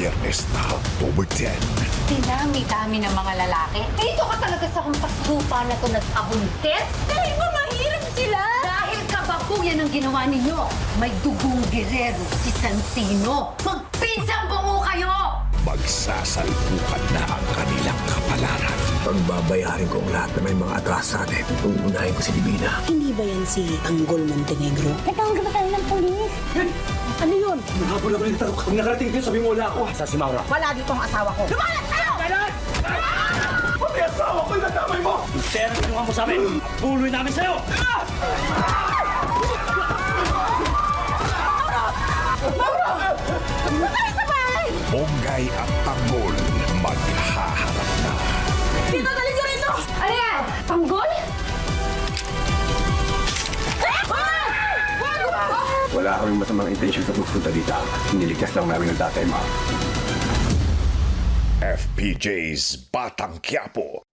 Biyernes na October 10. Dinami-dami ng mga lalaki. Dito ka talaga sa hampas lupa na to nag-abuntes? Dahil ba mahirap sila? Dahil kababuyan ang ginawa ninyo. May dugong gerero si Santino. Magpinsang bungo kayo! Magsasalpukan na ang kanilang kapalaran. Pagbabayarin ko ang lahat na may mga atras sa atin. Uunahin ko si Divina. Hindi ba yan si Tanggol Montenegro? Natawag ba tayo ng polis? Ano yun? Nakapula ko yung tarok. Kung nakarating kayo, sabi mo wala ako. Sa si Maura. Wala dito ang asawa ko. Lumalas kayo! Pati asawa ko yung natamay mo! Pero tulungan mo sa amin, buloy namin sa'yo! Bonggay at Tanggol maghaharap na. Dito, dali nyo rito! Ano yan? Tanggol? Wala kaming masamang intensyon sa pagpunta dito. Niligtas lang namin ang tatay mo. FPJ's Batang Quiapo.